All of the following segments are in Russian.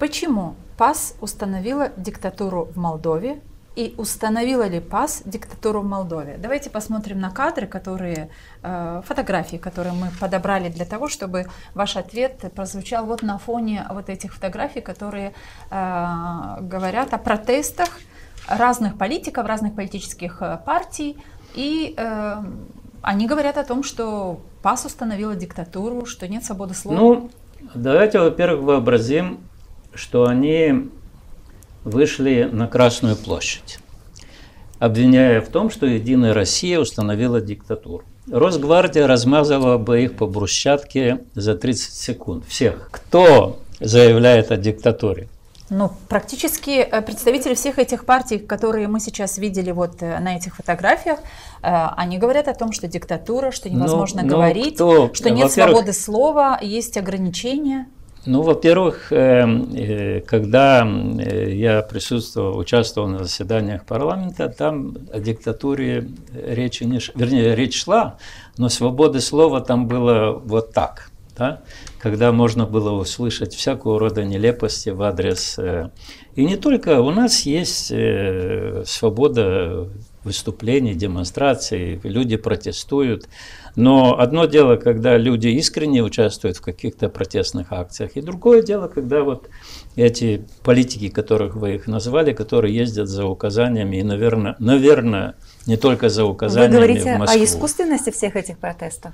Почему ПАС установила диктатуру в Молдове? И установила ли ПАС диктатуру в Молдове? Давайте посмотрим на кадры, фотографии, которые мы подобрали для того, чтобы ваш ответ прозвучал вот на фоне вот этих фотографий, которые говорят о протестах разных политиков, разных политических партий. И они говорят о том, что ПАС установила диктатуру, что нет свободы слова. Ну, давайте, во-первых, вообразим, что они вышли на Красную площадь, обвиняя в том, что Единая Россия установила диктатуру. Росгвардия размазала бы их по брусчатке за 30 секунд. Всех, кто заявляет о диктатуре. Ну, практически представители всех этих партий, которые мы сейчас видели вот на этих фотографиях, они говорят о том, что диктатура, что невозможно говорить, что нет свободы слова, есть ограничения. Ну, во-первых, когда я участвовал на заседаниях парламента, там о диктатуре речь шла, но свободы слова там было вот так, да? Когда можно было услышать всякого рода нелепости в адрес. И не только, у нас есть свобода выступлений, демонстраций, люди протестуют. Но одно дело, когда люди искренне участвуют в каких-то протестных акциях, и другое дело, когда вот эти политики, которых вы их назвали, которые ездят за указаниями, и, наверное, не только за указаниями в Москву. Вы говорите о искусственности всех этих протестов?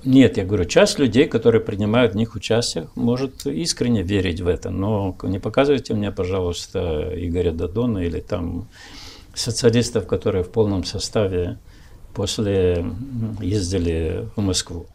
Нет, я говорю, часть людей, которые принимают в них участие, может искренне верить в это, но не показывайте мне, пожалуйста, Игоря Додона или там социалистов, которые в полном составе после ездили в Москву.